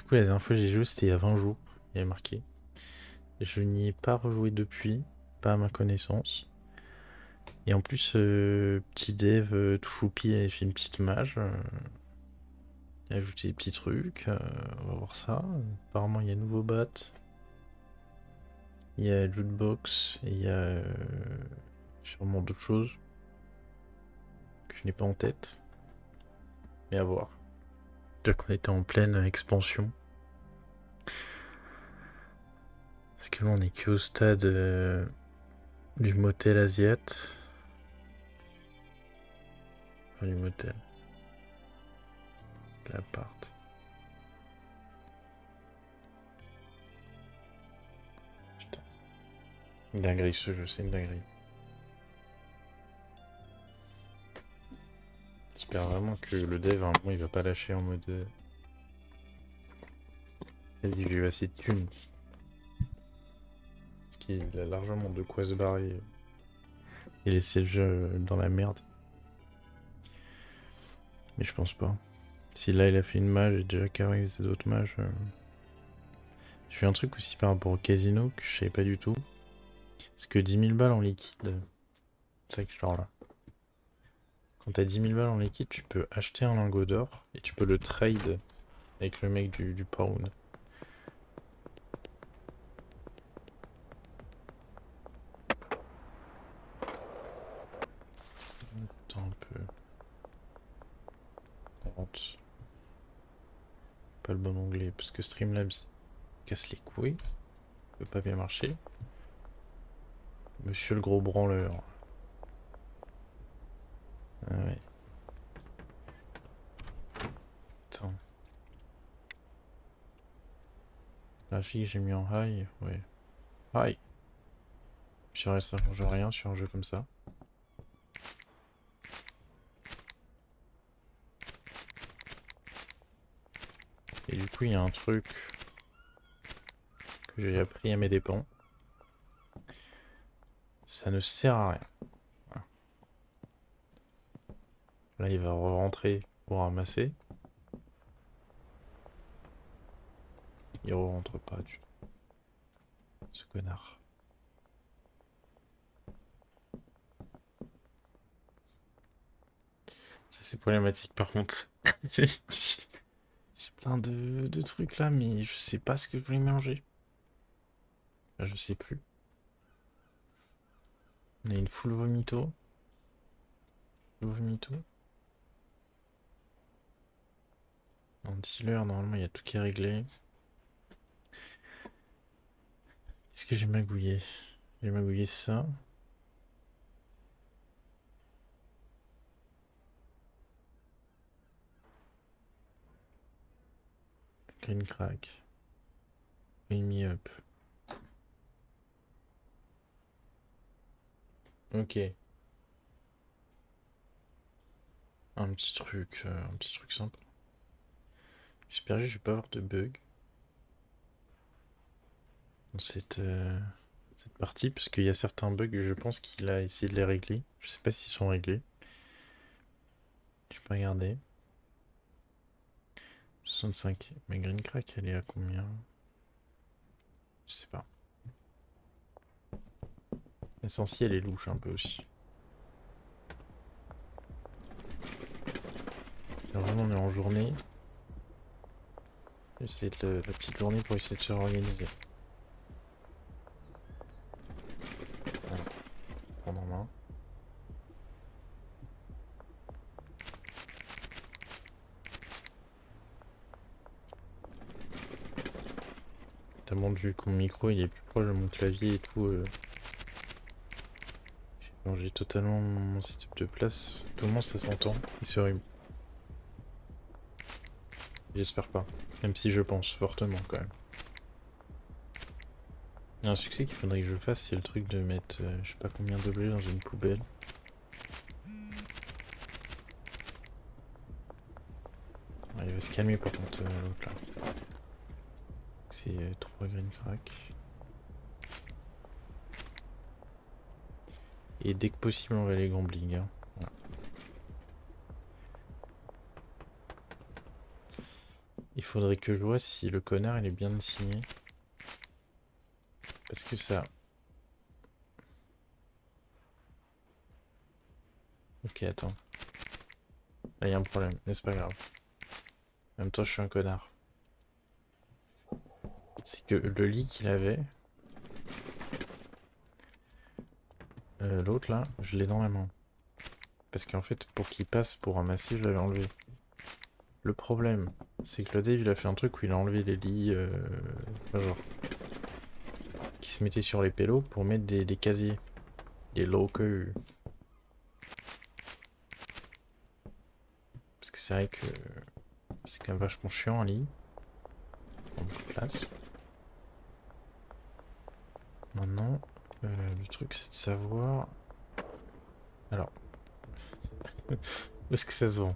Du coup, la dernière fois que j'ai joué, c'était il y a 20 jours. Il y avait marqué. Je n'y ai pas rejoué depuis, pas à ma connaissance. Et en plus, petit dev tout choupi avait fait une petite mage. Il a ajouté des petits trucs. On va voir ça. Apparemment, il y a un nouveau bot. Il y a Lootbox. Et il y a sûrement d'autres choses que je n'ai pas en tête. Mais à voir. Déjà qu'on était en pleine expansion. Parce que là, on est que au stade du motel asiat. Enfin, du motel. De l'appart. Putain. Une dinguerie ce jeu, c'est une dinguerie. J'espère vraiment que le dev, à un moment, il va pas lâcher en mode. Vas-y, j'ai eu assez de thunes. Parce qu'il a largement de quoi se barrer et laisser le jeu dans la merde. Mais je pense pas. Si là il a fait une mage et déjà qu'avant il faisait d'autres mages. Je fais un truc aussi par rapport au casino que je savais pas du tout. Parce que 10 000 balles en liquide. C'est ça que genre là. Quand t'as 10 000 balles en liquide, tu peux acheter un lingot d'or et tu peux le trade avec le mec du pound. Attends un peu. Vente. Pas le bon onglet parce que Streamlabs casse les couilles. Peut pas bien marcher. Monsieur le gros branleur. Ah ouais. Attends. Graphique, j'ai mis en high. Ouais. High. Sur ça change rien sur un jeu comme ça. Et du coup, il y a un truc que j'ai appris à mes dépens. Ça ne sert à rien. Voilà. Là, il va rentrer pour ramasser. Il rentre pas du tout. Ce connard. Ça, c'est problématique par contre. J'ai plein de trucs là, mais je sais pas ce que je voulais mélanger. Là, je sais plus. On a une full vomito. Vomito. En dealer, normalement, il y a tout qui est réglé. Qu'est-ce que j'ai magouillé? J'ai magouillé ça. Green crack. Green me up. Ok. Un petit truc simple. J'espère que je vais pas avoir de bug dans cette partie, parce qu'il y a certains bugs, je pense qu'il a essayé de les régler. Je sais pas s'ils sont réglés. Je peux regarder. 65. Mais Green Crack, elle est à combien? Je sais pas. L'essentiel est louche un peu aussi. Alors vraiment, on est en journée. J'essaie de la petite journée pour essayer de se réorganiser. Voilà. Prendre en main. Tellement vu que mon micro il est plus proche de mon clavier et tout. J'ai changé totalement mon setup de place. Tout le monde ça s'entend. Il se rime. J'espère pas. Même si je pense fortement quand même. Il y a un succès qu'il faudrait que je fasse, c'est le truc de mettre je sais pas combien d'objets dans une poubelle. Ouais, il va se calmer par contre l'autre là. C'est 3 green crack. Et dès que possible on va aller gambling. Hein. Voilà. faudrait que je vois si le connard il est bien signé. Parce que ça... Ok, attends. Là, il y a un problème, mais c'est pas grave. En même temps, je suis un connard. C'est que le lit qu'il avait... l'autre là, je l'ai dans la main. Parce qu'en fait, pour qu'il passe pour un massif, je l'avais enlevé. Le problème, c'est que le Dave, il a fait un truc où il a enlevé les lits... genre... qui se mettaient sur les pélos pour mettre des casiers. Des lockers. Parce que c'est vrai que... c'est quand même vachement chiant un lit. En beaucoup de place. Maintenant, le truc c'est de savoir... Alors... où est-ce que ça se vend?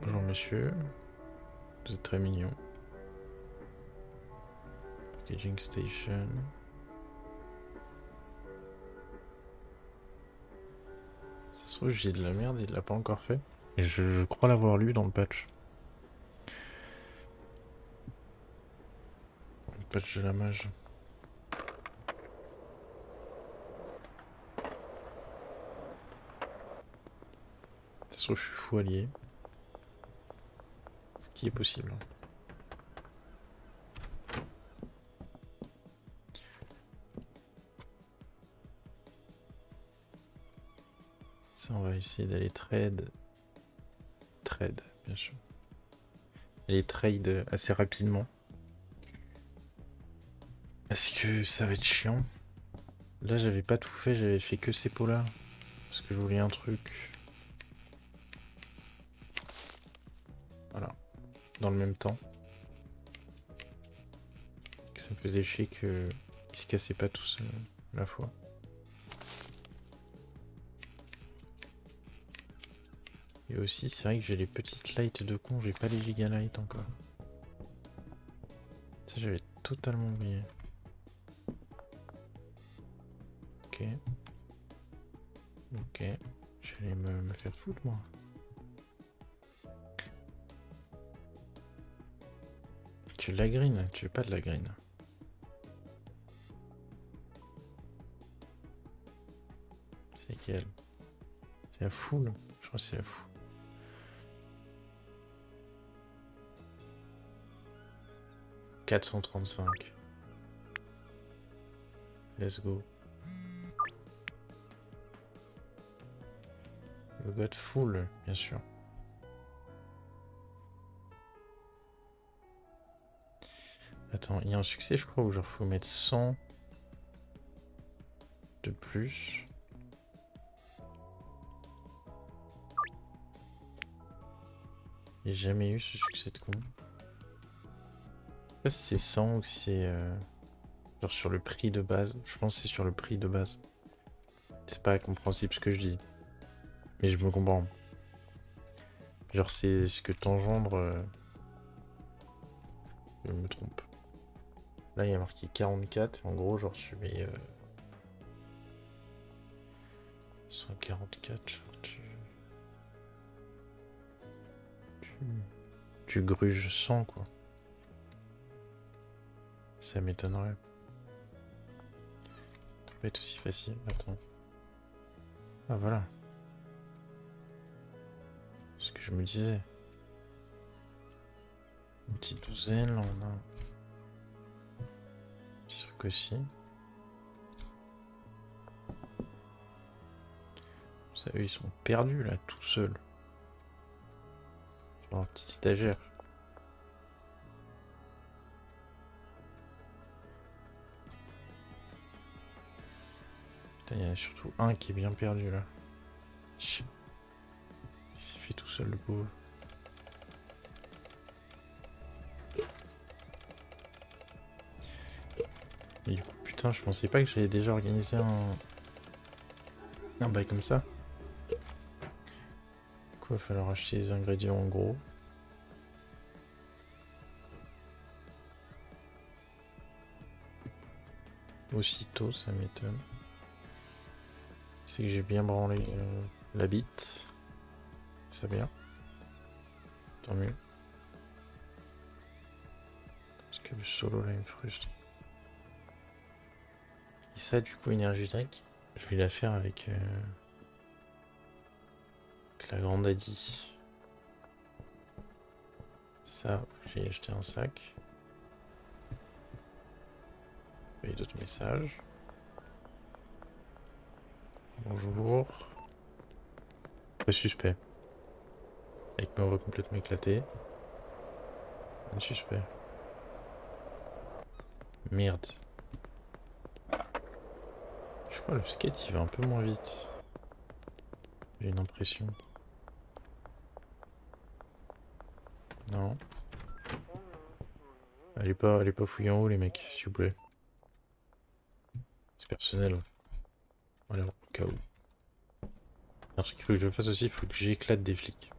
Bonjour monsieur. Vous êtes très mignon. Packaging station. Ça se trouve j'ai de la merde, il l'a pas encore fait. Et je crois l'avoir lu dans le patch. Le patch de la mage. Ça se trouve je suis fou allié. Ce qui est possible. Ça on va essayer d'aller trade. Trade, bien sûr. Aller trade assez rapidement. Parce que ça va être chiant. Là j'avais pas tout fait, j'avais fait que ces pots là. Parce que je voulais un truc. Voilà. Dans le même temps. Ça me faisait chier que il se cassait pas tous à la fois. Et aussi c'est vrai que j'ai les petites lights de con, j'ai pas les giga lights encore. Ça j'avais totalement oublié. Ok. Ok. J'allais me faire foutre moi. Tu veux de la green? Tu veux pas de la green? C'est laquelle? C'est la foule? Je crois que c'est la foule. « 435. Let's go. Le got full, bien sûr. Attends, il y a un succès, je crois, où genre faut mettre 100 de plus. J'ai jamais eu ce succès de con. Je sais pas si c'est 100 ou si c'est genre sur le prix de base. Je pense que c'est sur le prix de base. C'est pas compréhensible ce que je dis. Mais je me comprends. Genre c'est ce que t'engendres. Je me trompe. Là il y a marqué 44. En gros genre tu mets 144. Genre, tu gruges 100 quoi. Ça m'étonnerait. Ça peut pas être aussi facile. Attends. Ah voilà. Ce que je me disais. Une petite douzaine, là on a un petit truc aussi. Ça, eux ils sont perdus là, tout seuls. Genre une petite étagère. Putain, il y en a surtout un qui est bien perdu là. Il s'est fait tout seul le pauvre. Et du coup, putain, je pensais pas que j'allais déjà organiser un bail comme ça. Du coup, il va falloir acheter les ingrédients en gros. Aussitôt, ça m'étonne. C'est que j'ai bien branlé la bite. C'est bien. Tant mieux. Parce que le solo là il me frustre. Et ça du coup énergie drink, je vais la faire avec la grande Adi. Ça, j'ai acheté un sac. Il y a d'autres messages. Bonjour. Très suspect. Avec ma voix complètement éclatée. Un suspect. Merde. Je crois que le skate il va un peu moins vite. J'ai une impression. Non. Allez pas fouiller en haut les mecs, s'il vous plaît. C'est personnel. Voilà, au cas où. Un truc qu'il faut que je fasse aussi, il faut que j'éclate des flics.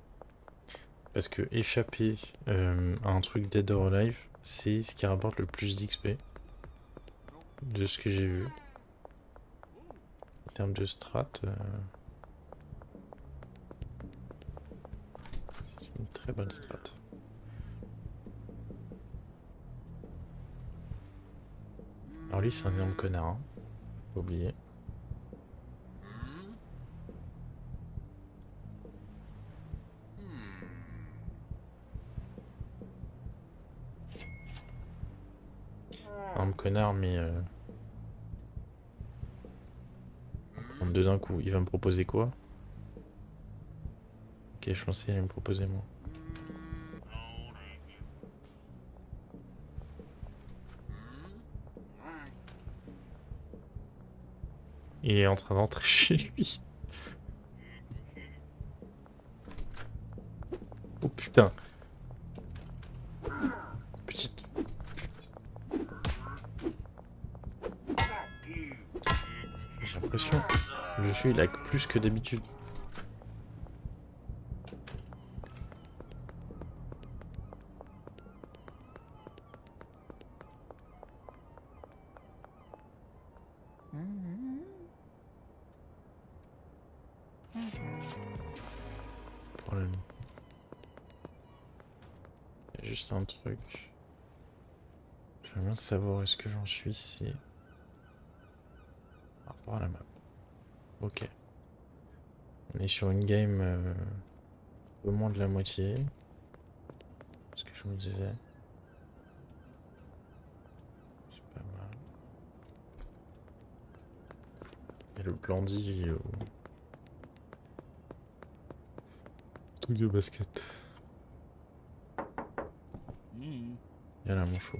Parce que échapper à un truc Dead or Alive, c'est ce qui rapporte le plus d'XP. De ce que j'ai vu. En termes de strat, c'est une très bonne strat. Alors lui c'est un énorme connard, hein. Faut oublier. Un connard mais... En deux d'un coup, il va me proposer quoi? Ok, je pensais qu'il allait me proposer moi. Il est en train d'entrer chez lui. Oh putain. Petite... J'ai l'impression que le jeu il lag plus que d'habitude. Problème. Il y a juste un truc. J'aimerais bien savoir est-ce que j'en suis si... Par rapport à la map. Ok. On est sur une game au moins de la moitié. Ce que je me disais. C'est pas mal. Et le Blandy au truc de basket. Il y en a mon chaud.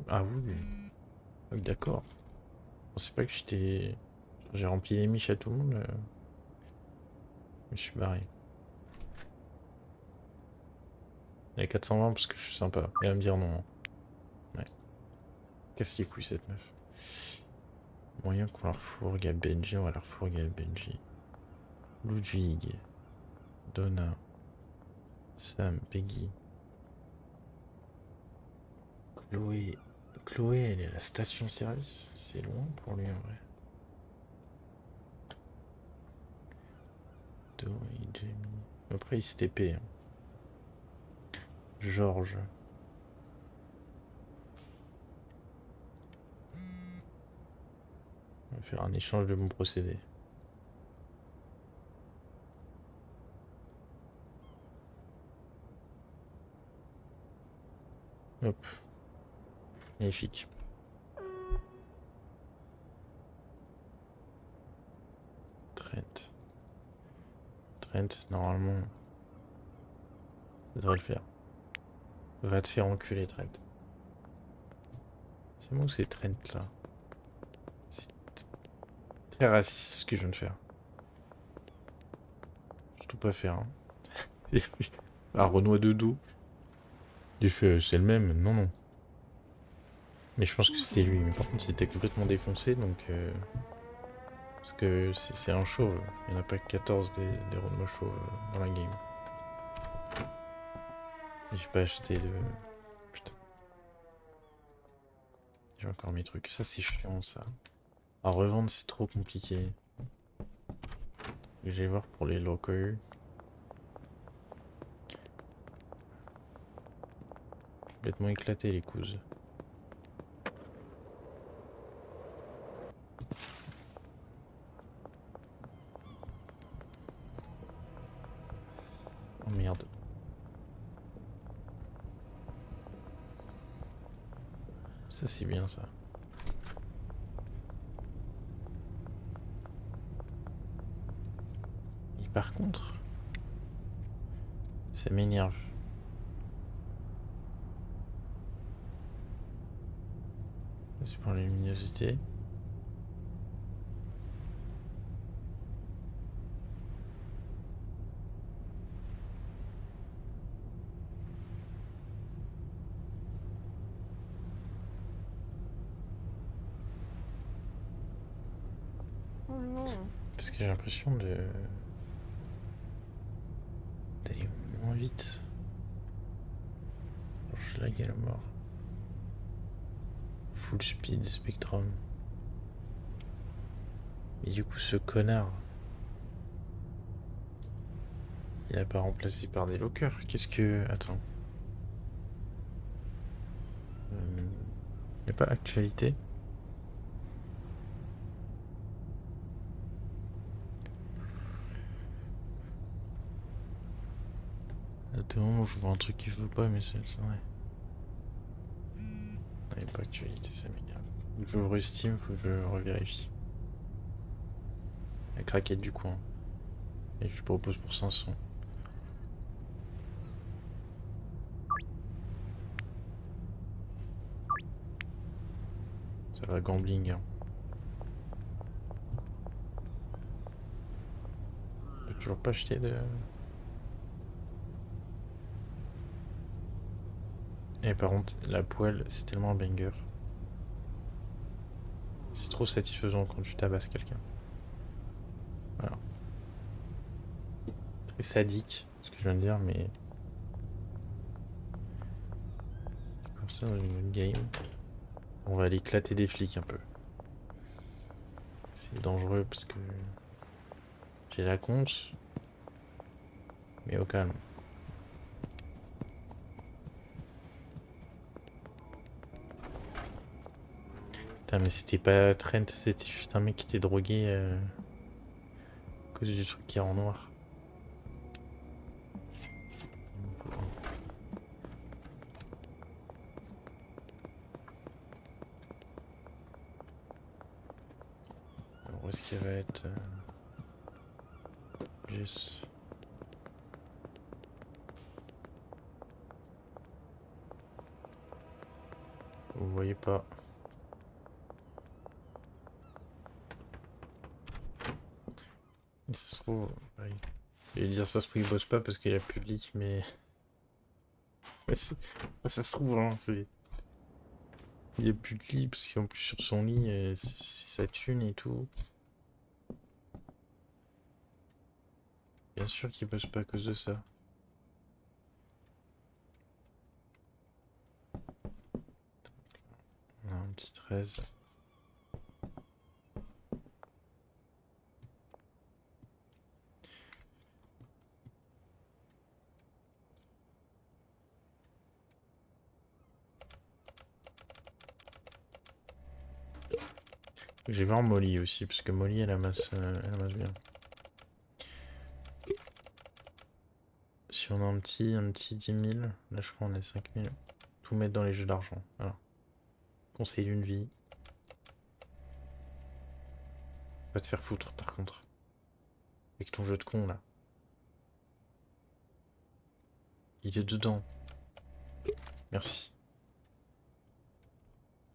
Ah oui. Oui, d'accord. Je pensais pas que j'étais... J'ai rempli les miches à tout le monde. Je me suis barré. Il y a 420 parce que je suis sympa. Elle va me dire non. Ouais. Casse les couilles cette meuf. Moyen qu'on la refourgue à Benji, on va la refourguer à Benji. Ludwig. Donna. Sam, Peggy. Chloé. Chloé, elle est à la station-service. C'est loin pour lui en vrai. Dory, Jamie. Après, il s'est TP. Hein. Georges. On va faire un échange de bons procédés. Hop. Magnifique. Trent. Trent, normalement... Ça devrait le faire. Va te faire enculer, Trent. C'est moi ou c'est Trent, là? C'est très raciste ce que je viens de faire. Surtout pas faire, hein. Ah, Renoir de dos. J'ai fait, c'est le même. Non, non. Mais je pense que c'était lui. Mais par contre, il était complètement défoncé, donc... Parce que c'est un chauve. Il n'y en a pas que 14 des Renois chauves dans la game. J'ai pas acheté de... Putain. J'ai encore mes trucs. Ça, c'est chiant, ça. À revendre, c'est trop compliqué. Je vais voir pour les locaux. Complètement éclaté les couses. Oh merde. Ça c'est bien ça. Et par contre, ça m'énerve. C'est pour la luminosité. Oh non. Parce que j'ai l'impression d'aller moins vite. Je lag à la mort. Full speed Spectrum. Et du coup ce connard, il a pas remplacé par des lockers. Qu'est-ce que... Attends. Il n'y a pas actualité. Attends, je vois un truc qu'il faut pas, mais c'est vrai. Il n'y a pas actualité, ça m'énerve. J'ouvre Steam, faut que je revérifie. La craquette du coin. Et je propose pour 500. Ça va gambling. Hein. Je peux toujours pas acheter de... Et par contre, la poêle, c'est tellement un banger. C'est trop satisfaisant quand tu tabasses quelqu'un. Voilà. Très sadique, ce que je viens de dire, mais... Comme ça dans une game. On va aller éclater des flics un peu. C'est dangereux parce que... J'ai la conce. Mais au calme. Putain, mais c'était pas Trent, c'était juste un mec qui était drogué à cause du truc qui est en noir. Alors, où est-ce qu'il va être Juste... Vous voyez pas. Et ça se trouve... Ouais. Je vais dire ça se trouve il bosse pas parce qu'il a plus de leak, mais... Ouais, ça se trouve, hein, c'est... Il y a plus de lit parce qu'en plus sur son lit, c'est sa thune et tout. Bien sûr qu'il bosse pas à cause de ça. On a un petit 13. Je vais voir Molly aussi, parce que Molly elle amasse bien. Si on a un petit 10 000, là je crois on a 5 000. Tout mettre dans les jeux d'argent. Voilà. Conseil d'une vie. Va te faire foutre par contre. Avec ton jeu de con là. Il est dedans. Merci.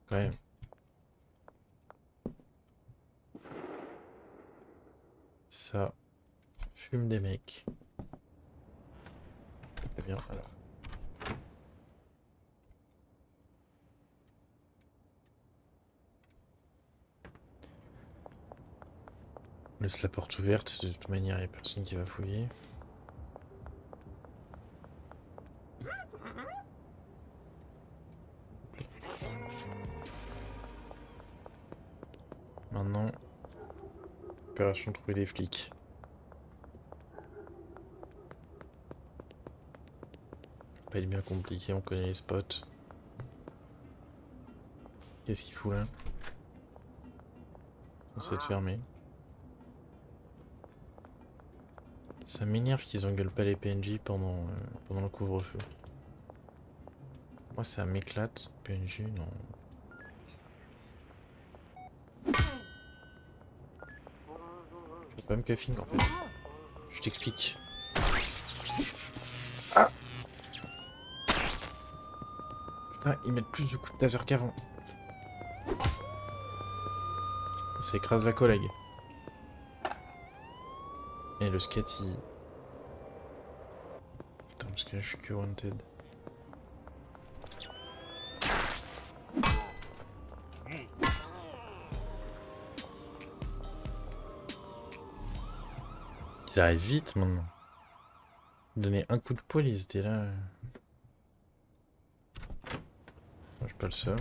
Quand même. Ça fume des mecs. Très bien, alors. On laisse la porte ouverte, de toute manière il n'y a personne qui va fouiller. Maintenant, opération trouver des flics. pas être bien compliqué, on connaît les spots. Qu'est-ce qu'il fout là? C'est de fermer. Ça m'énerve qu'ils engueulent pas les PNJ pendant le couvre-feu. Moi ça m'éclate. PNJ, non. C'est pas même cuffing en fait. Je t'explique. Ah! Putain, ils mettent plus de coups de taser qu'avant. Ça écrase la collègue. Et le skate il... Putain, parce que là je suis que wanted. Ils arrivent vite maintenant. Donner un coup de poil, ils étaient là. Moi, j'ai pas le seum.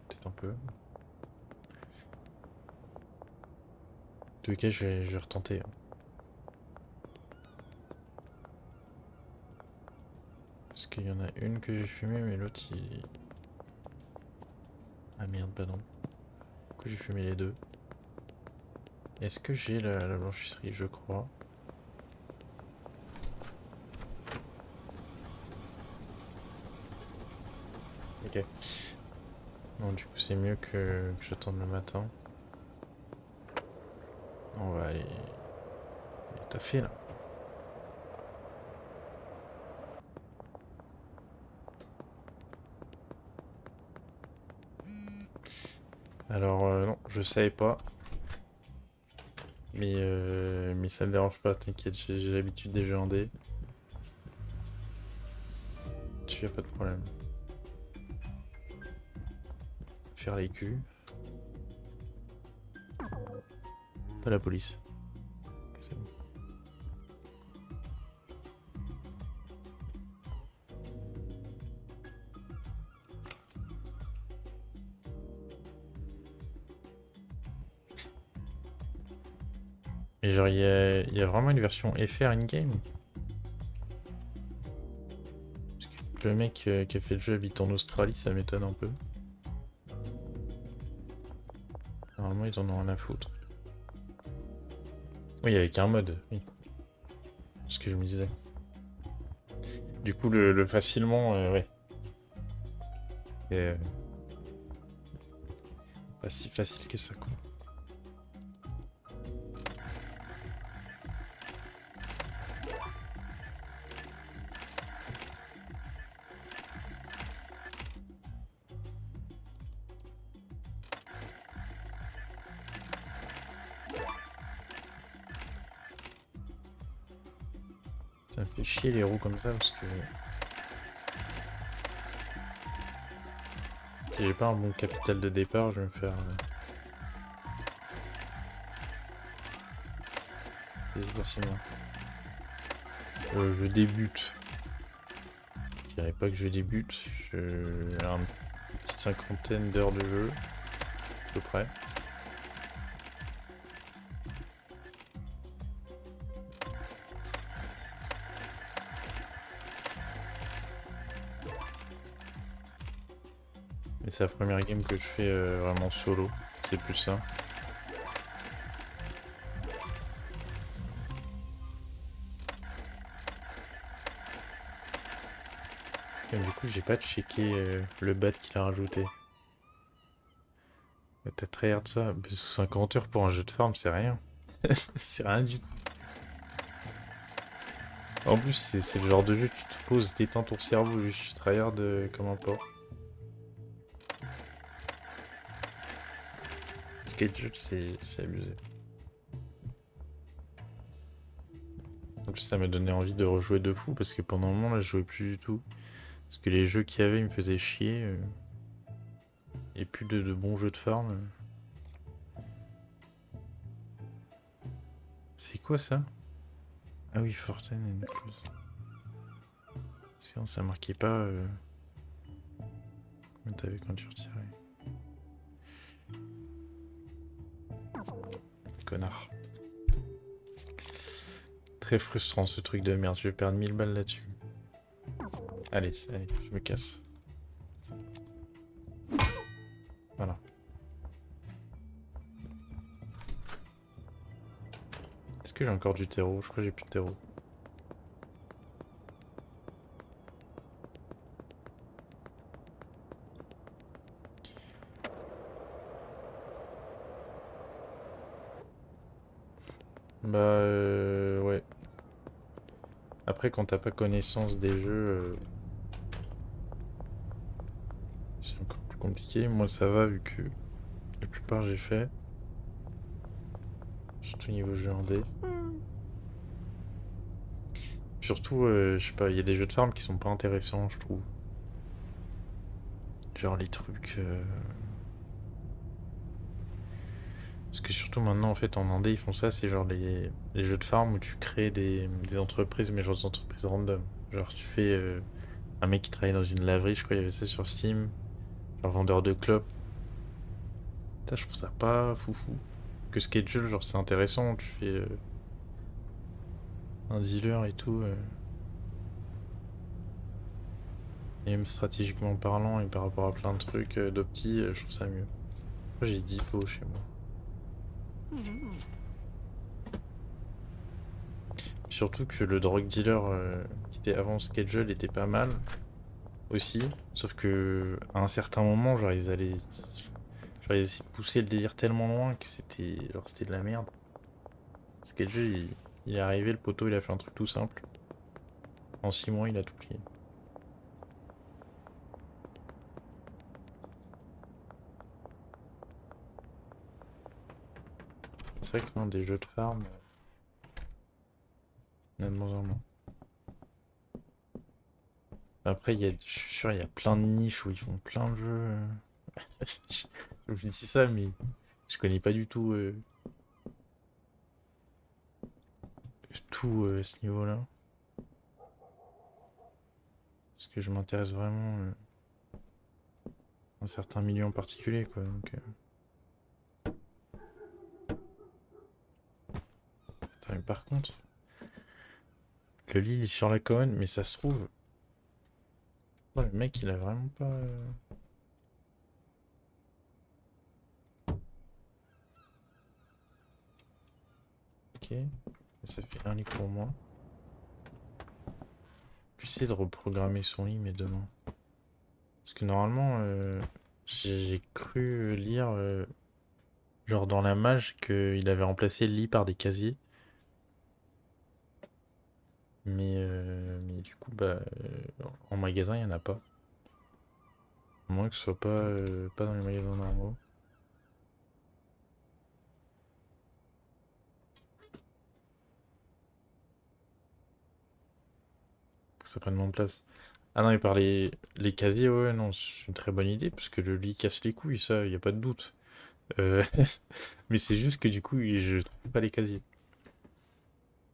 Peut-être un peu. En tous les cas, je vais retenter. Parce qu'il y en a une que j'ai fumée, mais l'autre il... Ah merde, bah non. Du coup, j'ai fumé les deux. Est-ce que j'ai la blanchisserie? Je crois. Ok. Bon, du coup, c'est mieux que j'attende le matin. On va aller taffer là. Alors, non, je savais pas. Mais ça me dérange pas, t'inquiète, j'ai l'habitude des jeux en D. Tu as pas de problème. Faire les culs. Pas la police. C'est bon. Et genre, il y a vraiment une version FR in-game. Le mec qui a fait le jeu habite en Australie, ça m'étonne un peu. Normalement, ils en ont rien à foutre. Oui, avec un mode, oui. C'est ce que je me disais. Du coup, le facilement, ouais. Et, pas si facile que ça, quoi. Ça me fait chier les roues comme ça parce que... Si j'ai pas un bon capital de départ, je vais me faire... facilement. Je débute. Je dirais pas que je débute. J'ai une petite cinquantaine d'heures de jeu. À peu près. Et c'est la première game que je fais vraiment solo. C'est plus ça. Et du coup, j'ai pas checké le bat qu'il a rajouté. T'as tryhard ça. 50 heures pour un jeu de farm, c'est rien. C'est rien du tout. En plus, c'est le genre de jeu, tu te poses, t'éteins ton cerveau, juste tu tryhard comme un porc. Skate c'est abusé. En plus, ça m'a donné envie de rejouer de fou parce que pendant un moment là, je jouais plus du tout. Parce que les jeux qu'il y avait, ils me faisaient chier. Et plus de bons jeux de farm. C'est quoi ça? Ah oui, Fortune et Necruz. Sinon, ça marquait pas combien t'avais quand tu retirais. Connard. Très frustrant ce truc de merde, je vais perdre 1000 balles là-dessus. Allez, allez, je me casse. Voilà. Est-ce que j'ai encore du terreau? Je crois que j'ai plus de terreau. Bah ouais. Après quand t'as pas connaissance des jeux, c'est encore plus compliqué. Moi ça va vu que la plupart j'ai fait. Surtout niveau jeu indé. Surtout, je sais pas, il y a des jeux de farm qui sont pas intéressants, je trouve. Genre les trucs... Parce que surtout maintenant, en fait, en Indé, ils font ça, c'est genre les jeux de farm où tu crées des entreprises, mais genre des entreprises random. Genre tu fais un mec qui travaille dans une laverie, je crois qu'il y avait ça sur Steam, genre vendeur de clopes. Ça, je trouve ça pas foufou. Que schedule, genre c'est intéressant, tu fais un dealer et tout. Et même stratégiquement parlant et par rapport à plein de trucs d'opti, je trouve ça mieux. Moi j'ai 10 pots chez moi. Surtout que le drug dealer qui était avant schedule était pas mal aussi. Sauf que à un certain moment, genre ils allaient. Genre ils essayaient de pousser le délire tellement loin que c'était. Genre c'était de la merde. Schedule il est arrivé, le poteau il a fait un truc tout simple. En 6 mois il a tout plié. C'est vrai que dans des jeux de farm, il y en a de moins en moins. Après, je suis sûr, il y a plein de niches où ils font plein de jeux. Je vous dis ça, mais je connais pas du tout ce niveau-là. Parce que je m'intéresse vraiment à un certain milieu en particulier, quoi. Donc, Attends, mais par contre, le lit il est sur la colonne, mais ça se trouve. Ouais, le mec, il a vraiment pas. Ok, ça fait un lit pour moi. J'essaie de reprogrammer son lit, mais demain. Parce que normalement, j'ai cru lire, genre dans la mage, qu'il avait remplacé le lit par des casiers. Mais du coup, bah, en magasin, il n'y en a pas. À moins que ce soit pas dans les magasins normaux. Que ça prenne moins de place. Ah non, et par les casiers, ouais, non, c'est une très bonne idée, parce que le lit casse les couilles, ça, y a pas de doute. Euh, Mais c'est juste que du coup, je trouve pas les casiers,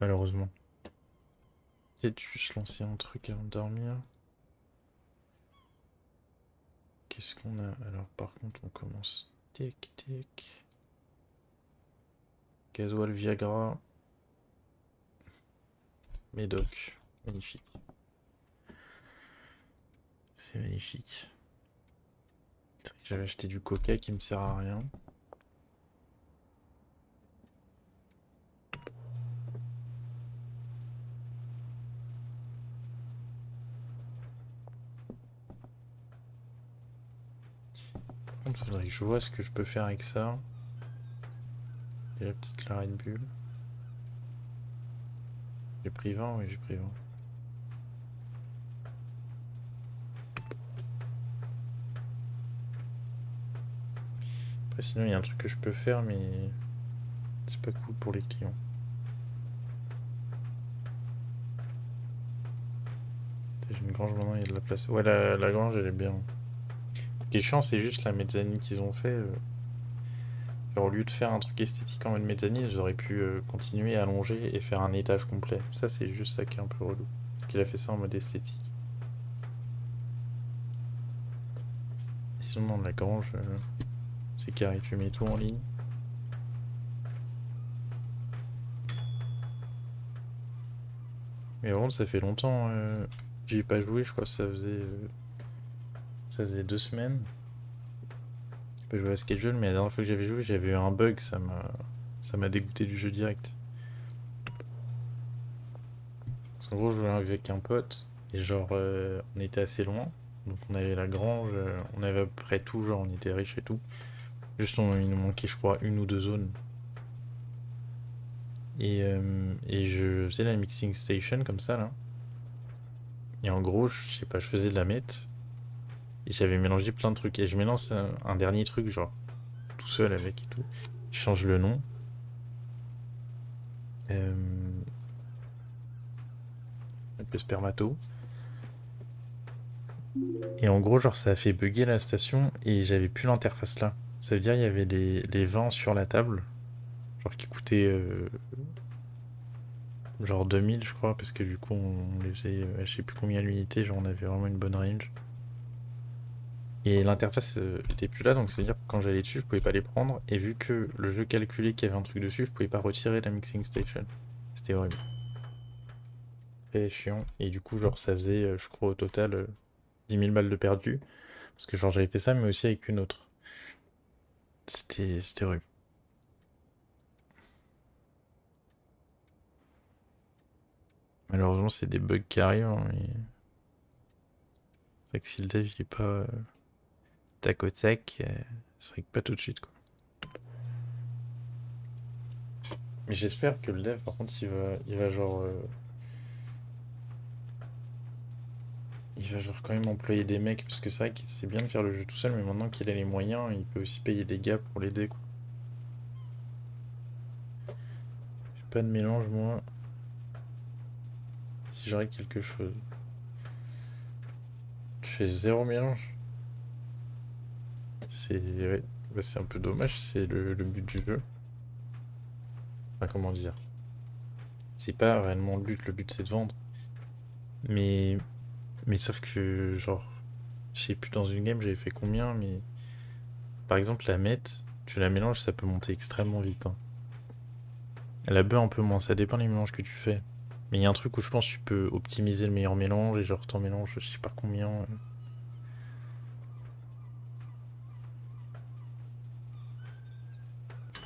malheureusement. Peut-être juste lancer un truc avant de dormir. Qu'est-ce qu'on a? Alors, par contre, on commence. Tic, tic. Gasoil, Viagra. Médoc. Magnifique. C'est magnifique. J'avais acheté du coca qui me sert à rien. Par contre, faudrait que je vois ce que je peux faire avec ça. Il y a peut-être la Red Bull. J'ai pris 20, oui, j'ai pris 20. Après, sinon, il y a un truc que je peux faire, mais c'est pas cool pour les clients. J'ai une grange maintenant, il y a de la place. Ouais, la grange, elle est bien. Ce qui est chiant, c'est juste la mezzanine qu'ils ont fait. Genre, au lieu de faire un truc esthétique en mode mezzanine, ils auraient pu continuer à allonger et faire un étage complet. Ça, c'est juste ça qui est un peu relou. Parce qu'il a fait ça en mode esthétique. Sinon, dans la grange, c'est carré, tu mets tout en ligne. Mais vraiment, ça fait longtemps. J'y ai pas joué, je crois que ça faisait 2 semaines. J'ai pas joué à Schedule, mais la dernière fois que j'avais joué, j'avais eu un bug, ça m'a dégoûté du jeu direct. Parce qu'en gros, je jouais avec un pote, et genre, on était assez loin. Donc on avait la grange, on avait à peu près tout, genre on était riche et tout. Juste il nous manquait, je crois, une ou deux zones. Et je faisais la mixing station comme ça, là. Et en gros, je sais pas, je faisais de la meth. Et j'avais mélangé plein de trucs. Et je mélange un dernier truc, genre, tout seul avec et tout. Je change le nom. Euh, le spermato. Et en gros, genre, ça a fait bugger la station et j'avais plus l'interface là. Ça veut dire il y avait les vins sur la table, genre qui coûtaient genre 2000 je crois, parce que du coup on les faisait, je sais plus combien l'unité, genre on avait vraiment une bonne range. Et l'interface était plus là, donc ça veut dire que quand j'allais dessus, je pouvais pas les prendre. Et vu que le jeu calculait qu'il y avait un truc dessus, je pouvais pas retirer la mixing station. C'était horrible. Très chiant. Et du coup, genre, ça faisait, je crois, au total 10 000 balles de perdu. Parce que genre, j'avais fait ça, mais aussi avec une autre. C'était horrible. Malheureusement, c'est des bugs qui arrivent, hein, mais c'est vrai que si le dev il est pas tac au tac, ça règle pas tout de suite, quoi. Mais j'espère que le dev, par contre, il va genre, il va genre quand même employer des mecs, parce que c'est vrai que c'est bien de faire le jeu tout seul, mais maintenant qu'il a les moyens, il peut aussi payer des gars pour l'aider, quoi. J'ai pas de mélange, moi. Si j'aurais quelque chose. Tu fais zéro mélange. C'est ouais. Bah, c'est un peu dommage, c'est le but du jeu. Enfin, comment dire. C'est pas réellement le but c'est de vendre. Mais, mais sauf que, genre, je sais plus dans une game j'avais fait combien, mais par exemple la meth, tu la mélanges, ça peut monter extrêmement vite, hein. La bœuf un peu moins, ça dépend des mélanges que tu fais. Mais il y a un truc où je pense que tu peux optimiser le meilleur mélange et genre t'en mélanges je sais pas combien.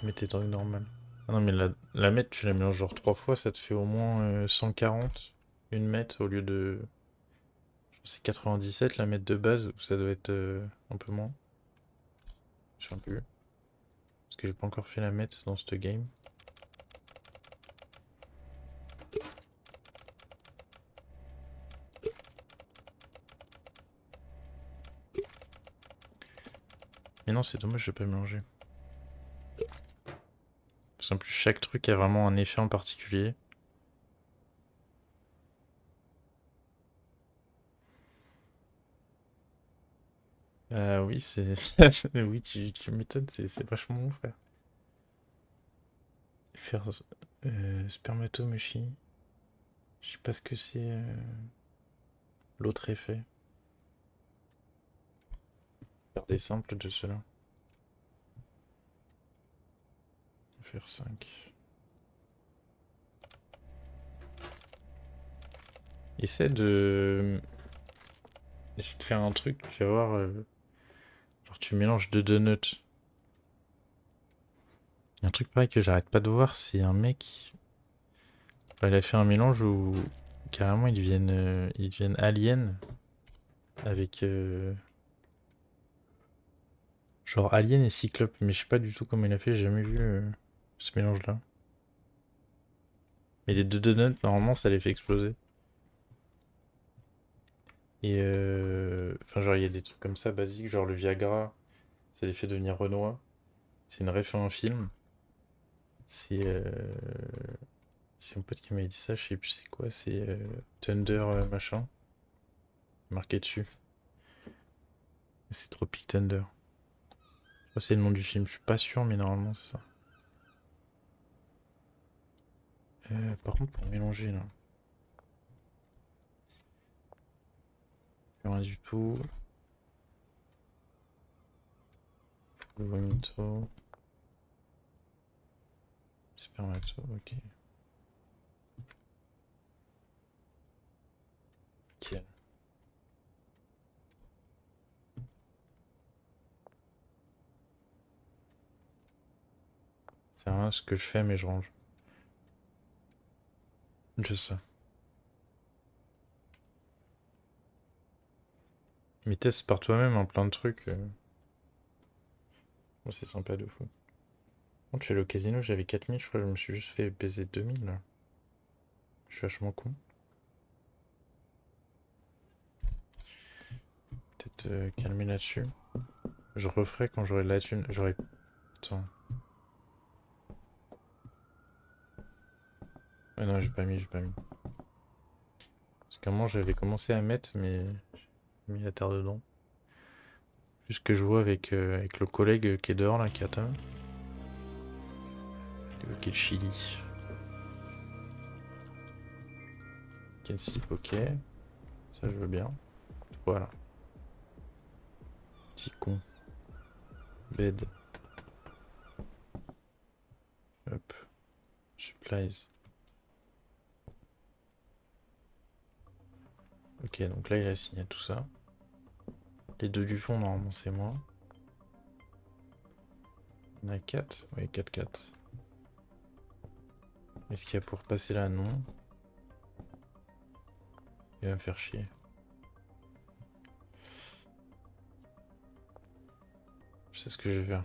Mais t'es dans une normale. Ah non mais la meth tu la mélanges genre 3 fois, ça te fait au moins 140 une meth au lieu de... C'est 97 la meth de base, ou ça doit être un peu moins. Je sais plus. Parce que j'ai pas encore fait la meth dans ce game. Mais non, c'est dommage, je vais pas mélanger. Parce qu'en plus, chaque truc a vraiment un effet en particulier. Oui, oui, tu m'étonnes, c'est vachement bon, frère. Faire spermatomushi. Je sais pas ce que c'est l'autre effet. Faire des simples de cela. Faire 5. Essaie de... Essaie de faire un truc, tu vas voir. Genre tu mélanges deux donuts. Y a un truc pareil que j'arrête pas de voir, c'est un mec... Enfin, il a fait un mélange où carrément ils deviennent aliens. Avec... genre alien et cyclope. Mais je sais pas du tout comment il a fait, j'ai jamais vu ce mélange-là. Mais les deux donuts, normalement, ça les fait exploser. Et enfin, genre, il y a des trucs comme ça basiques, genre le Viagra, ça les fait devenir Renoir. C'est une ref à un film. C'est c'est mon pote qui m'a dit ça, je sais plus c'est quoi, c'est Thunder machin, marqué dessus. C'est Tropic Thunder. Je crois que c'est le nom du film, je suis pas sûr, mais normalement c'est ça. Par contre, pour mélanger là, rien du tout. Vomito. Spermato, ok. Ok. C'est rien ce que je fais, mais je range. Je sais. Mais teste par toi-même en plein de trucs. Bon, c'est sympa de fou. Quand je suis allé au casino, j'avais 4000, je crois que je me suis juste fait baiser 2000 là. Je suis vachement con. Peut-être calmer là-dessus. Je referai quand j'aurai de la thune. J'aurai. Attends. Ouais, non, j'ai pas mis, j'ai pas mis. Parce qu'à un moment, j'avais commencé à mettre, mais j'ai mis la terre dedans. Juste que je vois avec le collègue qui est dehors là, qui attend. Qui est le Chili. Kensip, ok. Ça, je veux bien. Voilà. Petit con. Bed. Hop. Supplies. Ok, donc là, il a signé tout ça. Les deux du fond, normalement, c'est moi. On a 4. Oui, 4-4. Est-ce qu'il y a pour passer là? Non. Il va me faire chier. Je sais ce que je vais faire.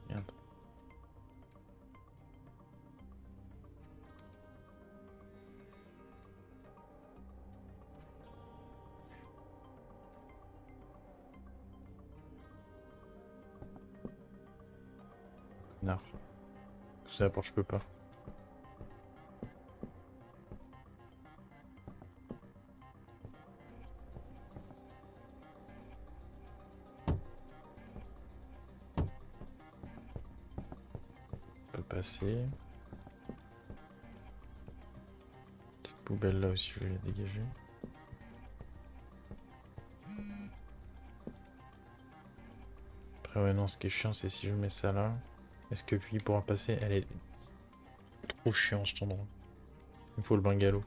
Merde. Connard. C'est la porte, je peux pas. Je peux passer. Cette poubelle là aussi, je vais la dégager. Après, ouais, non, ce qui est chiant, c'est si je mets ça là. Est-ce que lui pourra passer? Elle est trop chiant cet endroit. Il me faut le bungalow.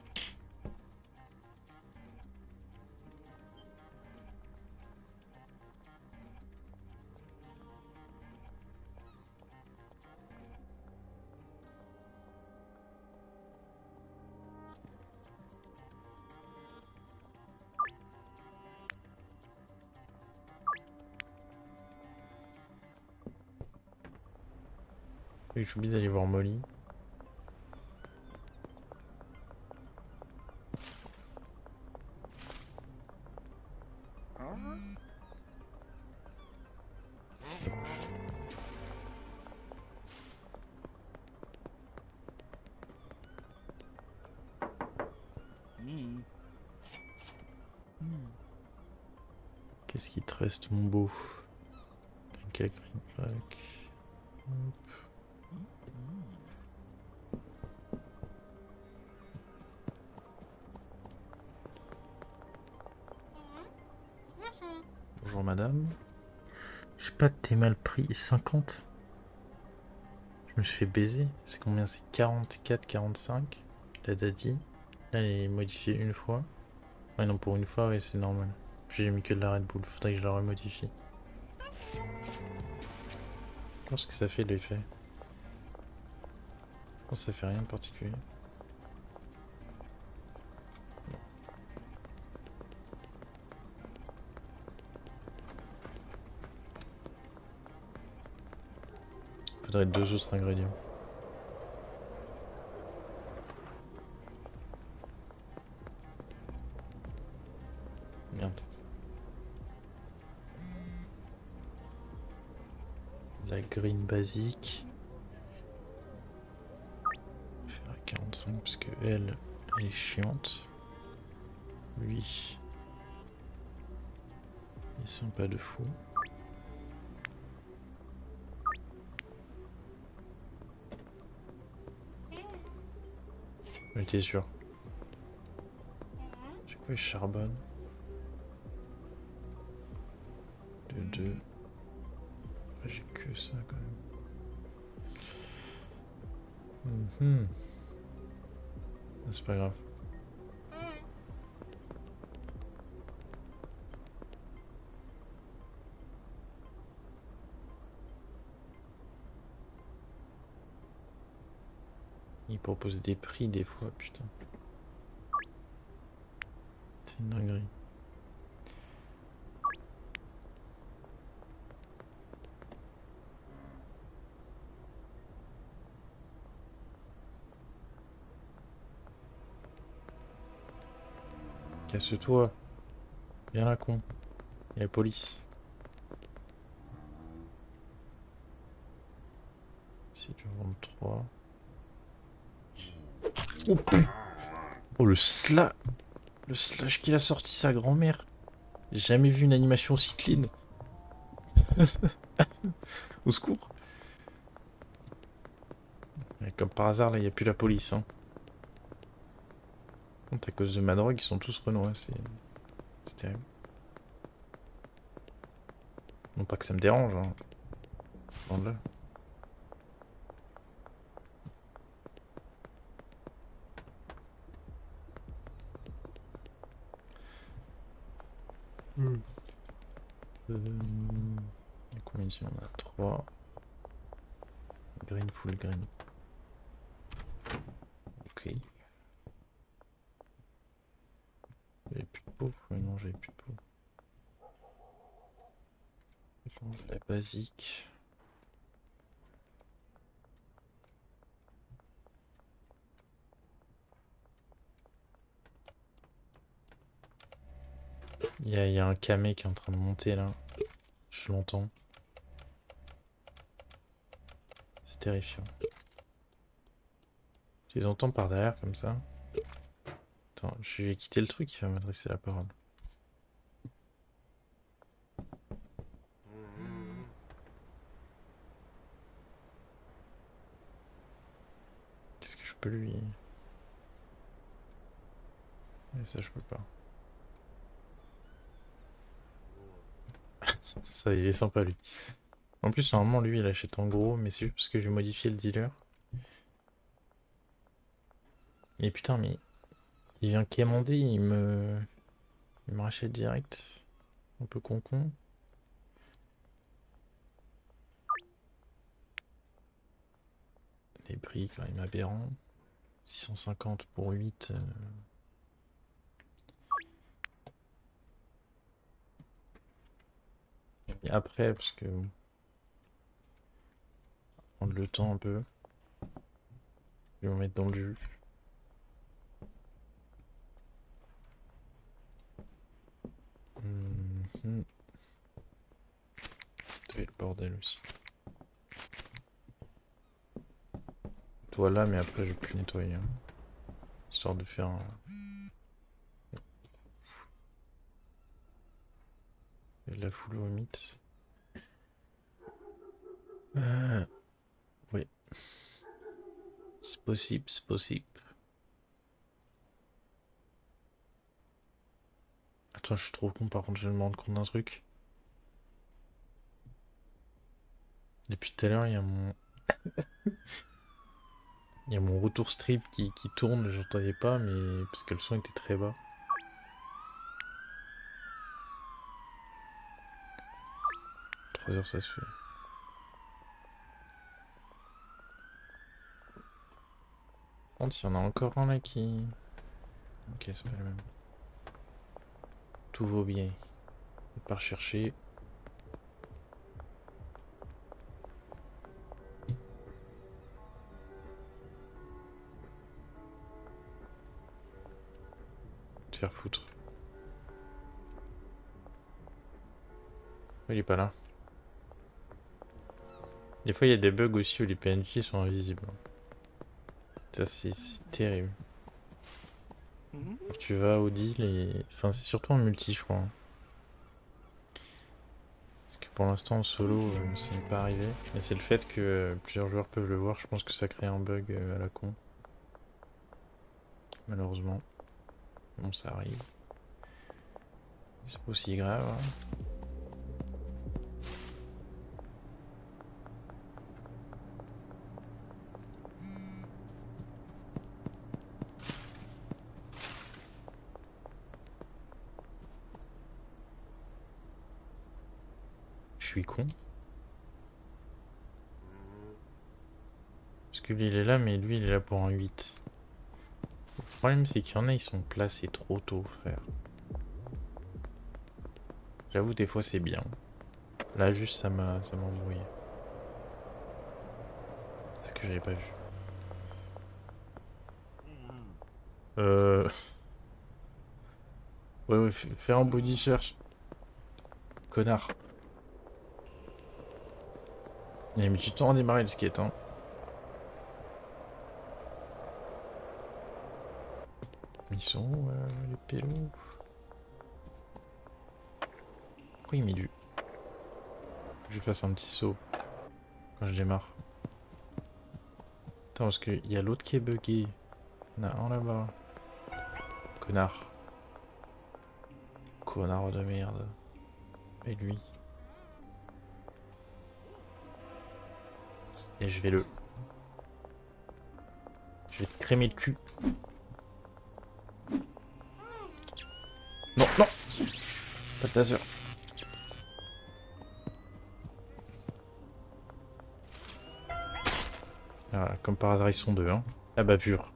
Oui, j'oublie d'aller voir Molly. Qu'est-ce qui te reste, mon beau? Green pack. Hop. Bonjour madame. Je sais pas, t'es mal pris. 50. Je me suis fait baiser. C'est combien? C'est 44, 45. La daddy. Là, elle est modifiée une fois. Ouais, non, pour une fois, ouais, c'est normal. J'ai mis que de la Red Bull. Faudrait que je la remodifie. Je pense que ça fait l'effet. Je pense que ça fait rien de particulier. Faudrait 2 autres ingrédients. Merde. La green basique. Faire à 45 parce que elle est chiante. Lui. Il sent pas de fou. Mais t'es sûr? J'ai quoi, il charbonne? 2. J'ai que ça quand même. Ah, c'est pas grave. Ils proposent des prix des fois, putain. C'est une dinguerie. Casse-toi. Viens là, con. Il y a la police. Si tu vends 3. Oh putain. Oh le slash. Le slash qu'il a sorti sa grand-mère. J'ai jamais vu une animation aussi clean. Au secours. Et comme par hasard, là, il n'y a plus la police. Hein. À cause de ma drogue, ils sont tous renois. C'est terrible. Non pas que ça me dérange. Hein. Loin de là. Et combien ici on a 3. Green, full green. Ok. J'avais plus de peau. Ouais, non, j'avais plus de peau. La basique. Il y a un camé qui est en train de monter là. Je l'entends. C'est terrifiant. Je les entends par derrière comme ça. Attends, je vais quitter le truc, il va m'adresser la parole. Qu'est-ce que je peux lui... Mais ça je peux pas. Ça il est sympa lui. En plus normalement lui il achète en gros, mais c'est juste parce que j'ai modifié le dealer. Mais putain mais... Il vient quémander, il me... Il me rachète direct. Un peu con. Les prix quand même aberrants. 650 pour 8. Et après, parce que... Prendre le temps un peu. Je vais me mettre dans le jus. Le bordel aussi. Toi là, mais après je vais plus nettoyer. Hein. Histoire de faire un... Et la foule au mythe. Oui. C'est possible, c'est possible. Attends, je suis trop con, par contre, je me rends compte d'un truc. Depuis tout à l'heure, il y a mon... Il y a mon retour strip qui tourne, j'entendais pas, mais parce que le son était très bas. 3 heures, ça se fait. Par contre, il y en a encore un là qui... Ok, c'est pas le même. Tout vaut bien. On va pas rechercher. Te faire foutre. Il est pas là. Des fois, il y a des bugs aussi où les PNJ sont invisibles. Ça, c'est terrible. Tu vas au deal et... Enfin, c'est surtout en multi, je crois. Parce que pour l'instant, en solo, ça n'est pas arrivé. Et c'est le fait que plusieurs joueurs peuvent le voir, je pense que ça crée un bug à la con. Malheureusement. Bon, ça arrive. C'est pas aussi grave. Hein. Je suis con. Parce que lui il est là, mais lui il est là pour un 8. Le problème c'est qu'il y en a, ils sont placés trop tôt, frère. J'avoue, des fois c'est bien. Là, juste ça m'a embrouillé. C'est ce que j'avais pas vu. Euh... Ouais, fais un body search. Connard. Il a mis du temps à démarrer le skate, hein. Ils sont où, les pélos? Pourquoi il met du... Faut que je fasse un petit saut quand je démarre. Attends, parce qu'il y a l'autre qui est bugué. Il y en a un là-bas. Connard. Connard de merde. Et lui. Et je vais le... Je vais te crémer le cul. Non, non. Pas de taser. Voilà, comme par hasard ils sont deux, hein. La bavure.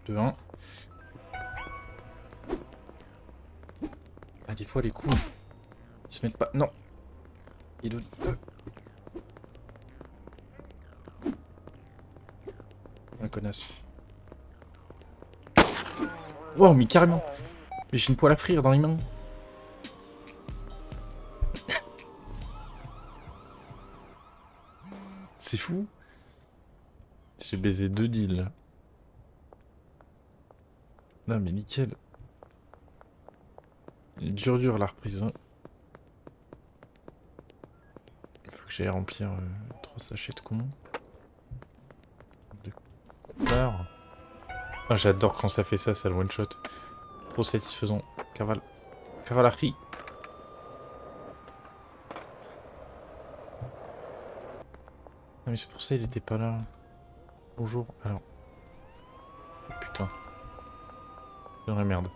Deux, un. Ah, des fois les coups, ils se mettent pas... Non. Et l'autre... Un connasse. Wow, mais carrément. Mais j'ai une poêle à frire dans les mains. C'est fou. J'ai baisé 2 deals. Non mais nickel. Dur la reprise. Hein. Faut que j'aille remplir 3 sachets de con. De couleur. Ah, j'adore quand ça fait ça, ça le one shot. Trop satisfaisant. Cavalerie. Ah mais c'est pour ça il était pas là. Bonjour. Alors. Oh, putain. Dans la merde.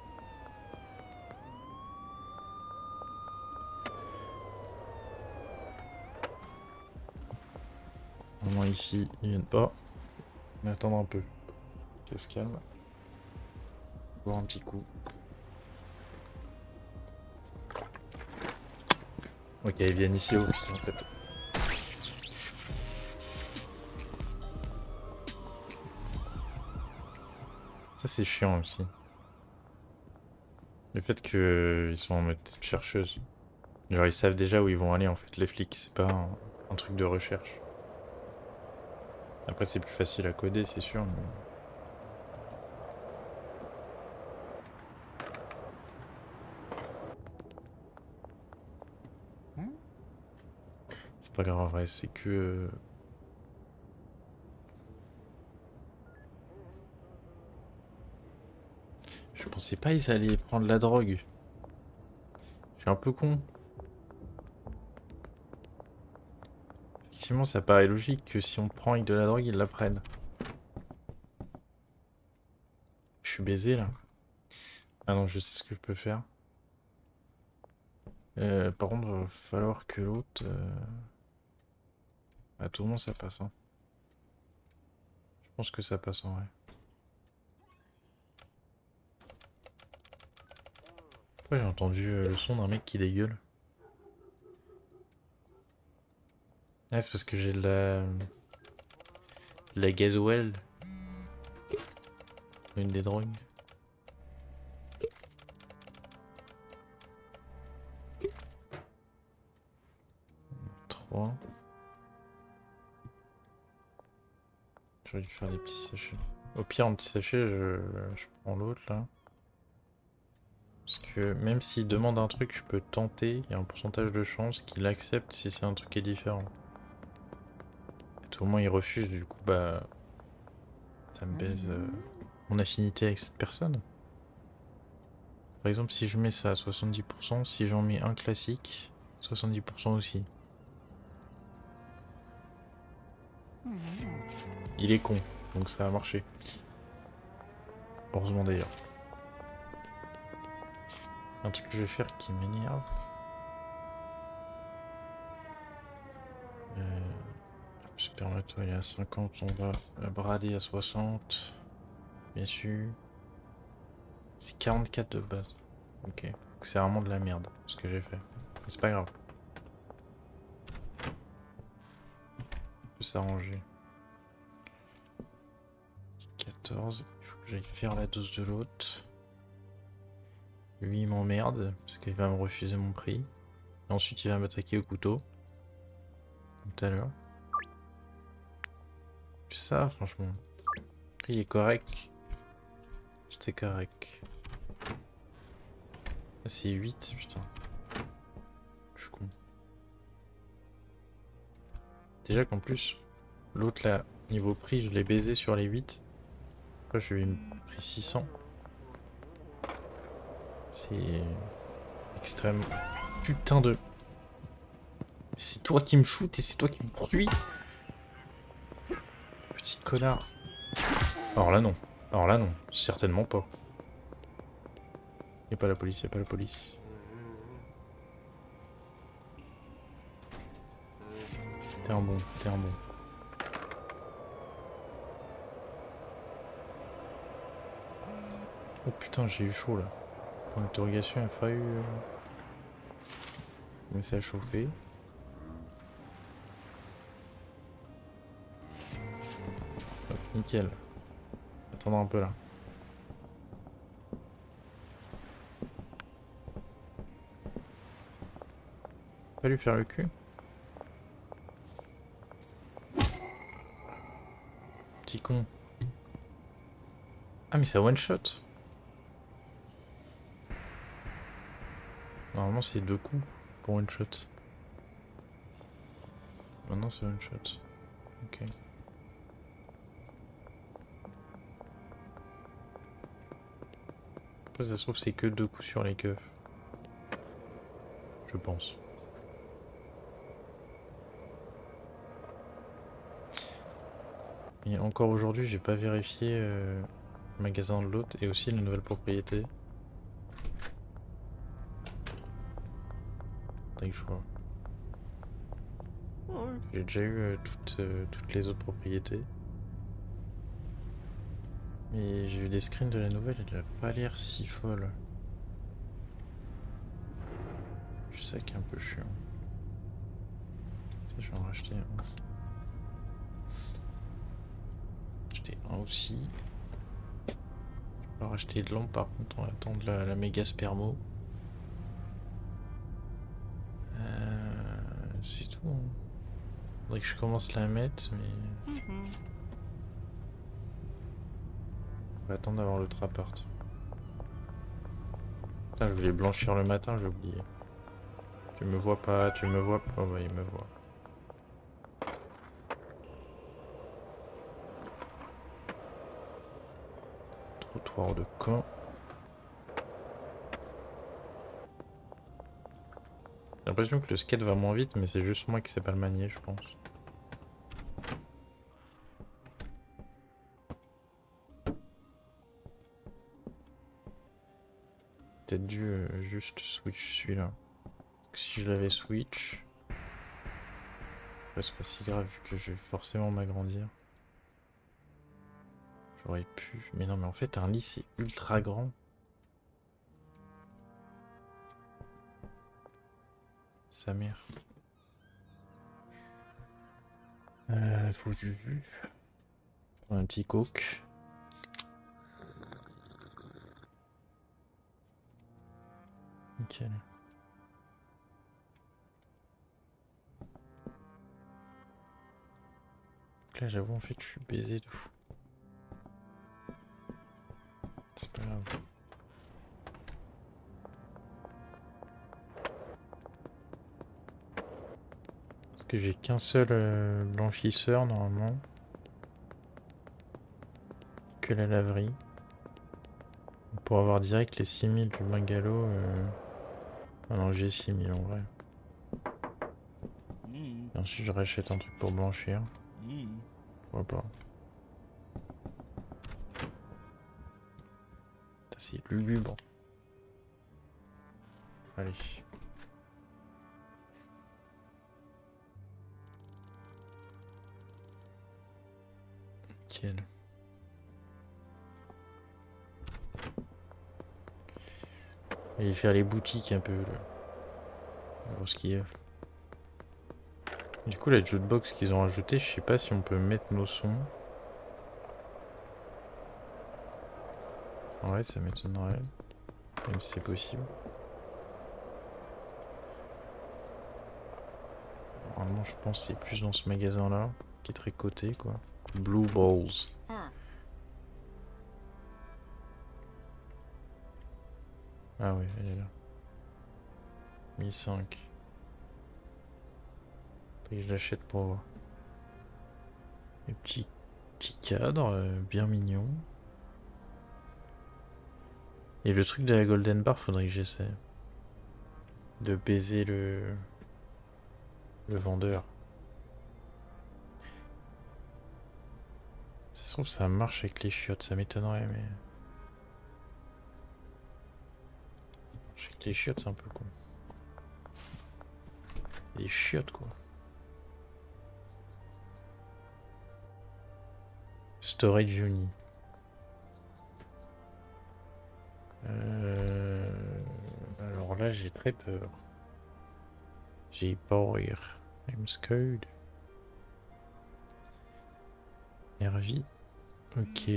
Au moins ici, ils viennent pas. Mais attendre un peu. Qu'elle se calme. Voir un petit coup. Ok, ils viennent ici aussi en fait. Ça c'est chiant aussi. Le fait qu'ils sont en mode chercheuse. Genre ils savent déjà où ils vont aller en fait, les flics, c'est pas un truc de recherche. Après c'est plus facile à coder c'est sûr, mais... C'est pas grave en vrai, c'est que... Je pensais pas ils allaient prendre la drogue. Je suis un peu con. Effectivement, ça paraît logique que si on prend avec de la drogue, ils la prennent. Je suis baisé là. Ah non, je sais ce que je peux faire. Par contre, il va falloir que l'autre... À tout moment, ça passe. Hein. Je pense que ça passe en vrai. Pourquoi j'ai entendu le son d'un mec qui dégueule? Ah, c'est parce que j'ai de la gasoil. Une des drogues. 3. J'aurais dû faire des petits sachets. Au pire, en petit sachet, je prends l'autre là. Parce que même s'il demande un truc, je peux tenter. Il y a un pourcentage de chance qu'il accepte si c'est un truc qui est différent. À tout moment, il refuse, du coup, bah... Ça me baise mon affinité avec cette personne. Par exemple, si je mets ça à 70%, si j'en mets un classique, 70% aussi. Il est con, donc ça a marché. Heureusement d'ailleurs. Un truc que je vais faire qui m'énerve. Spermato il est à 50, on va la brader à 60. Bien sûr. C'est 44 de base. Ok. C'est vraiment de la merde ce que j'ai fait. Mais c'est pas grave. On peut s'arranger. 14. Il faut que j'aille faire la dose de l'autre. Lui il m'emmerde parce qu'il va me refuser mon prix. Et ensuite il va m'attaquer au couteau. Comme tout à l'heure. Ça franchement. Il est correct. C'est correct. C'est 8, putain. Je suis con. Déjà qu'en plus, l'autre là, niveau prix, je l'ai baisé sur les 8. Après, je lui ai pris 600. C'est extrême. Putain de... C'est toi qui me shoot et c'est toi qui me poursuis. Petit connard. Alors là, non. Alors là, non. Certainement pas. Y'a pas la police, y'a pas la police. T'es un bon, t'es un bon. Oh putain, j'ai eu chaud là. Pour l'interrogation, il a fallu... Mais ça a chauffé. Hop, nickel. Attendons un peu là. Pas lui faire le cul. Petit con. Ah mais ça one shot. Normalement c'est 2 coups pour one shot. Maintenant c'est one shot. Ok. Après ça se trouve c'est que 2 coups sur les keufs. Je pense. Et encore aujourd'hui j'ai pas vérifié le magasin de l'autre et aussi la nouvelle propriété. Faudrait que je vois. J'ai déjà eu toutes les autres propriétés. Mais j'ai vu des screens de la nouvelle, elle a pas l'air si folle. Je sais qu'il est un peu chiant. Ça, je vais en racheter un. Acheter un aussi. Je vais racheter de lampe par contre, on attend de la méga spermo. C'est tout. Hein. Faudrait que je commence à la mettre, mais... On va attendre d'avoir l'autre appart. Putain, je voulais blanchir le matin, j'ai oublié. Tu me vois pas, tu me vois pas, ouais, il me voit. Trottoir de Caen. J'ai l'impression que le skate va moins vite, mais c'est juste moi qui sais pas le manier, je pense. Peut-être dû juste switch celui-là. Si je l'avais switch... C'est pas si grave vu que je vais forcément m'agrandir. J'aurais pu... Mais non mais en fait un lit c'est ultra grand. Sa mère. Faut que je... Un petit coke. Nickel. Là j'avoue en fait je suis baisé de fou. C'est pas grave. Parce que j'ai qu'un seul blanchisseur normalement. Que la laverie. Pour avoir direct les 6000 du bungalow. Ah non j'ai 6000 en vrai. Et ensuite je rachète un truc pour blanchir. Pourquoi pas. C'est lugubre. Allez. Nickel. Et faire les boutiques un peu là. Voir ce qu'il y a. Du coup la jukebox qu'ils ont rajouté, je sais pas si on peut mettre nos sons. Ouais, ça m'étonnerait. Même si c'est possible. Normalement je pense que c'est plus dans ce magasin là, qui est très coté quoi. Blue Balls. Ah ouais, elle est là. 1005. Et je l'achète pour voir. Les petits cadres, bien mignons. Et le truc de la Golden Bar, faudrait que j'essaie. De baiser le vendeur. Ça se trouve ça marche avec les chiottes, ça m'étonnerait mais... Ça marche avec les chiottes, c'est un peu con. Des chiottes quoi. Storage Uni. Alors là j'ai très peur. J'ai peur. I'm scared. Hervy. Ok.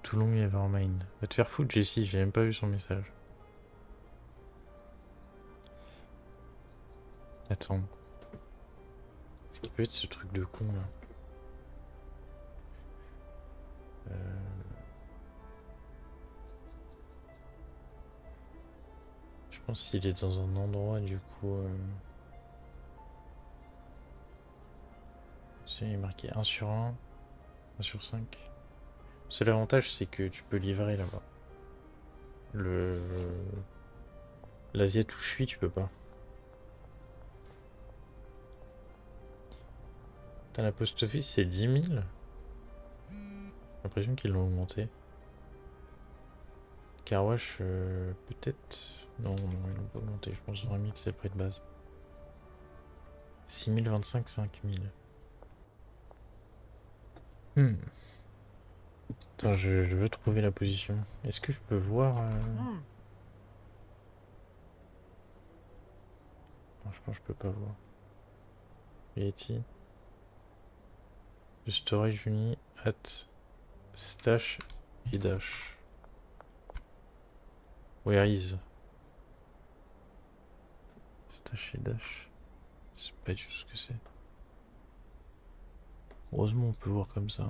Toulon Evermind. Va te faire foutre Jessie, j'ai même pas vu son message. Attends. Qu'est-ce qui peut être ce truc de con là? Je pense qu'il est dans un endroit du coup... Il est marqué 1 sur 1, 1 sur 5. Seul avantage c'est que tu peux livrer là-bas. L'Asiate où je suis, tu peux pas. T'as la post office, c'est 10 000. J'ai l'impression qu'ils l'ont augmenté. Carwash, peut-être. Non, ils l'ont pas augmenté. Je pense 20 000, c'est le prix de base. 6 025, 5 000. Attends, je veux trouver la position. Est-ce que je peux voir Non, je pense que je peux pas voir. Yeti. Le storage uni at stash et dash. Where is stash et dash? Je sais pas du tout ce que c'est. Heureusement on peut voir comme ça.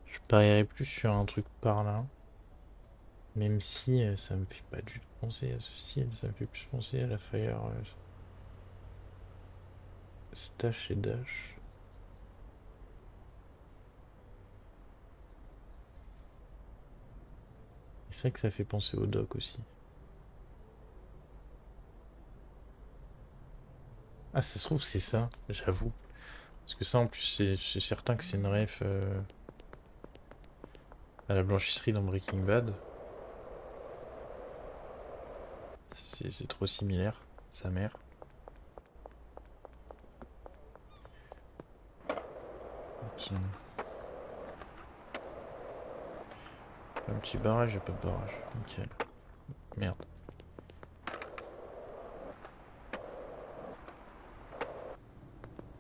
Je parierais plus sur un truc par là. Même si ça me fait pas du tout penser à ce style, ça me fait plus penser à la Fire Stash et Dash. C'est vrai que ça fait penser au doc aussi. Ah, ça se trouve c'est ça, j'avoue. Parce que ça en plus c'est certain que c'est une ref à la blanchisserie dans Breaking Bad. C'est trop similaire, sa mère. Un petit barrage, y'a pas de barrage. Nickel. Merde.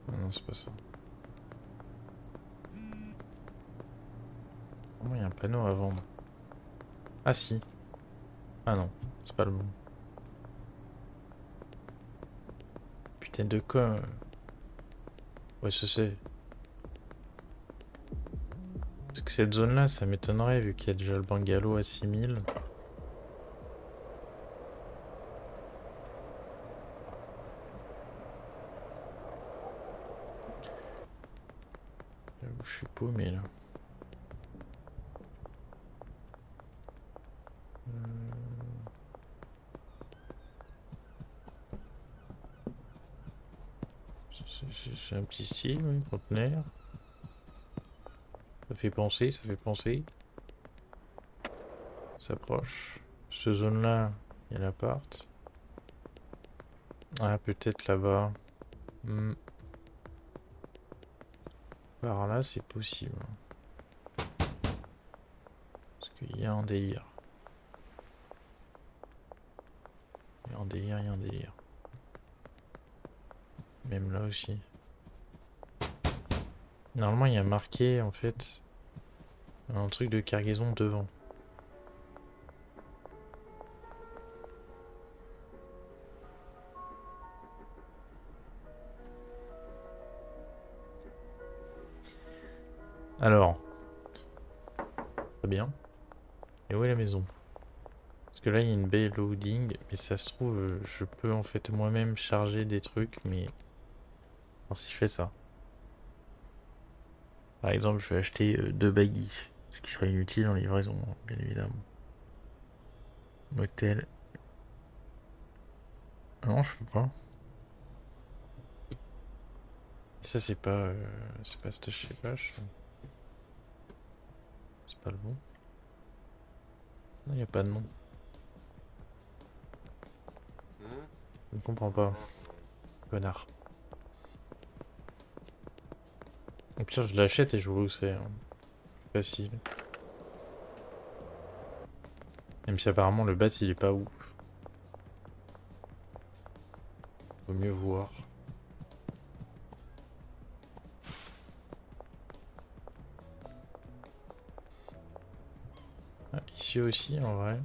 Non, c'est pas ça. Comment il y a un panneau à vendre? Ah si. Ah non, c'est pas le bon. Putain de quoi? Ouais, c'est. Parce que cette zone là, ça m'étonnerait vu qu'il y a déjà le bungalow à 6000. Je suis paumé là. C'est un petit style, oui, conteneur. Ça fait penser, ça fait penser. Ça s'approche. Cette zone là, il y a l'appart. Ah, peut-être là-bas. par là, c'est possible. Parce qu'il y a un délire. Il y a un délire, il y a un délire. Même là aussi. Normalement, il y a marqué, en fait, un truc de cargaison devant. Alors. Très bien. Et où est la maison? Parce que là, il y a une baie loading, mais ça se trouve, je peux en fait moi-même charger des trucs, mais... Alors si je fais ça. Par exemple, je vais acheter 2 baggies, ce qui serait inutile en livraison, bien évidemment. Motel. Non, je peux pas. Ça, c'est pas... c'est pas Stash Vache. C'est pas le bon. Non, il n'y a pas de nom. Je ne comprends pas. Connard. Au pire, je l'achète et je vois où c'est. Hein. Facile. Même si apparemment le bat il est pas ouf. Vaut mieux voir. Ah, ici aussi en vrai.